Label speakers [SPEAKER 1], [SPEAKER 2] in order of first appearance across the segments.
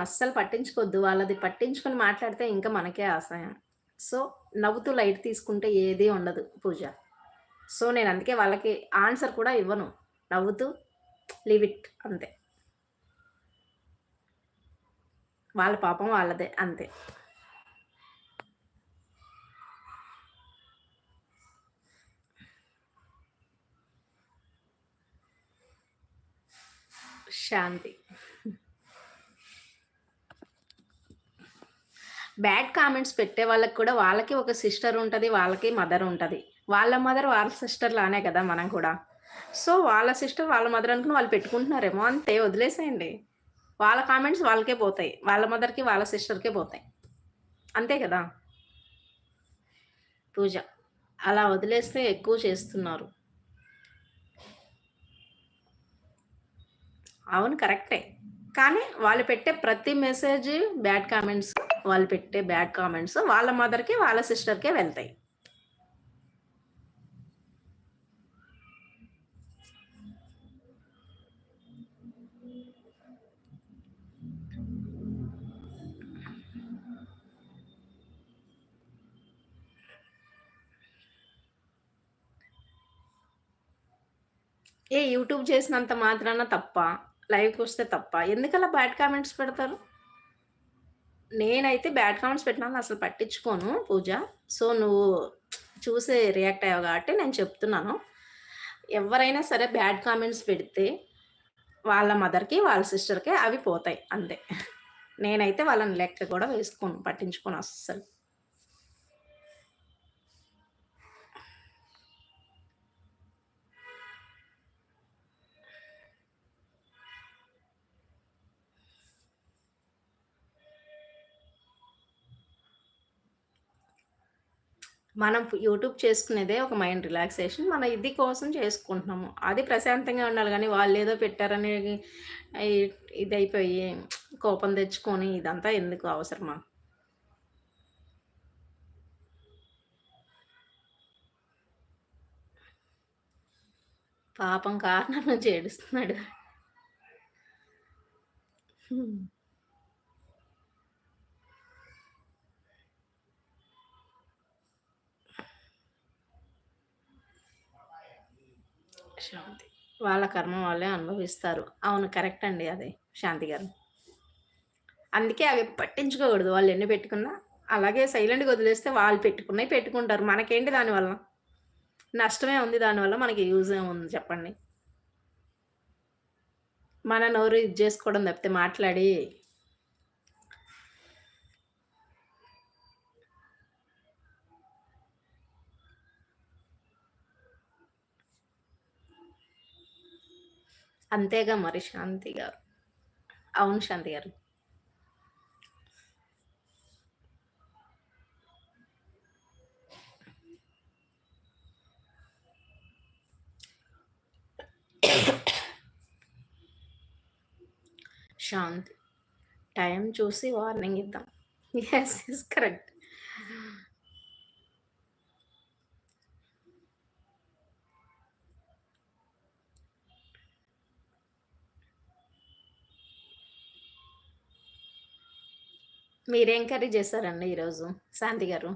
[SPEAKER 1] అస్సలు పట్టించుకోవద్దు. వాళ్ళది పట్టించుకొని మాట్లాడితే ఇంకా మనకే అసహ్యం. సో, నవ్వుతూ లైట్ తీసుకుంటే ఏది ఉండదు పూజ. సో, నేనందుకే వాళ్ళకి ఆన్సర్ కూడా ఇవ్వను. నవ్వుతూ లీవ్ ఇట్ అంతే. వాళ్ళ పాపం వాళ్ళదే అంతే. శాంతి. బ్యాడ్ కామెంట్స్ పెట్టే వాళ్ళకి కూడా వాళ్ళకి ఒక సిస్టర్ ఉంటది. వాళ్ళకి మదర్ ఉంటది. వాళ్ళ మదర్ వాళ్ళ సిస్టర్ లానే కదా మనం కూడా. సో, వాళ్ళ సిస్టర్ వాళ్ళ మదర్ అనుకుని వాళ్ళు పెట్టుకుంటున్నారేమో అంతే వదిలేసేయండి. వాళ్ళ కామెంట్స్ వాళ్ళకే పోతాయి. వాళ్ళ మదర్‌కి, వాళ్ళ సిస్టర్‌కే పోతాయి. అంతే కదా! పూజ. అలా వదిలేస్తే ఎక్కువ చేస్తున్నారు. అవును కరెక్టే. కానీ వాళ్ళు పెట్టే ప్రతి మెసేజ్ బ్యాడ్ కామెంట్స్. వాళ్ళు పెట్టే బ్యాడ్ కామెంట్స్ వాళ్ళ మదర్‌కి, వాళ్ళ సిస్టర్‌కే వెళ్తాయి. యూట్యూబ్ చేసినంత మాత్రాన తప్పా? లైవ్‌కొస్తే తప్పా? ఎందుకలా బ్యాడ్ కామెంట్స్ పెడతారు? నేనైతే బ్యాడ్ కామెంట్స్ పెట్టిన అసలు పట్టించుకోను పూజ. సో, నువ్వు చూసి రియాక్ట్ అయ్యావు కాబట్టి నేను చెప్తున్నాను. ఎవ్వరైనా సరే బ్యాడ్ కామెంట్స్ పెడితే వాళ్ళ మదర్‌కి, వాళ్ళ సిస్టర్‌కి అవి పోతాయి అంతే. నేనైతే వాళ్ళని లెక్క కూడా వేసుకోను. పట్టించుకోను అస్సలు. మనం యూట్యూబ్ చేసుకునేదే ఒక మైండ్ రిలాక్సేషన్. మన ఇది కోసం చేసుకుంటున్నాము. అది ప్రశాంతంగా ఉండాలి గానీ, వాళ్ళేదో పెట్టారని ఇ ఇదైపోయి కోపం తెచ్చుకొని ఇదంతా ఎందుకు అవసరమా? పాపం కారణం నుంచి ఏడుస్తున్నాడు. హ్మ్. శాంతి. వాళ్ళ కర్మ వాళ్ళే అనుభవిస్తారు. అవును. కరెక్ట్ అండి అది. శాంతి గారు. అందుకే అవి పట్టించుకోకూడదు. వాళ్ళెన్ని పెట్టుకున్నా, అలాగే సైలెంట్‌గా వదిలేస్తే వాళ్ళు పెట్టుకున్నయి పెట్టుకుంటారు. మనకేంటి దానివల్ల? నష్టమే ఉంది దానివల్ల. మనకి యూజ్ ఏముంది చెప్పండి? మన నోరు ఇది జేసుకోవడం తప్పితే మాట్లాడి అంతేగా మరి శాంతి గారు. అవును శాంతి గారు. శాంతి. టైం చూసి వార్నింగ్ ఇద్దాం. యెస్. కరెక్ట్. మీరేం కర్రీ చేశారండి ఈరోజు శాంతి గారు?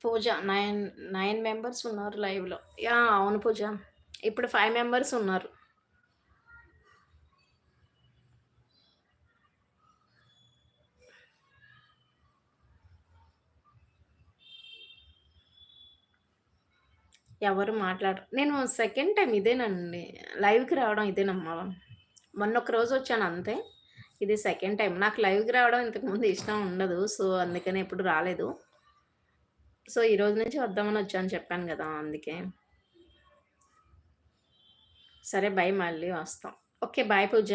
[SPEAKER 1] పూజ 9 మెంబర్స్ ఉన్నారు లైవ్‌లో. అవును పూజ. ఇప్పుడు 5 మెంబర్స్ ఉన్నారు. ఎవరు మాట్లాడరు. నేను సెకండ్ టైమ్ ఇదేనండి. లైవ్‌కి రావడం ఇదేనమ్మా. మొన్నొక రోజొచ్చాను అంతే. ఇది సెకండ్ టైమ్. నాకు లైవ్‌కి రావడం ఇంతకుముందు ఇష్టం ఉండదు. సో, అందుకని ఎప్పుడు రాలేదు. సో, ఈ రోజు నుంచి వద్దామని వచ్చాను చెప్పాను గదా! అందుకే. సరే బై మళ్ళీ వస్తాం. ఓకే. బాయ్ పూజ.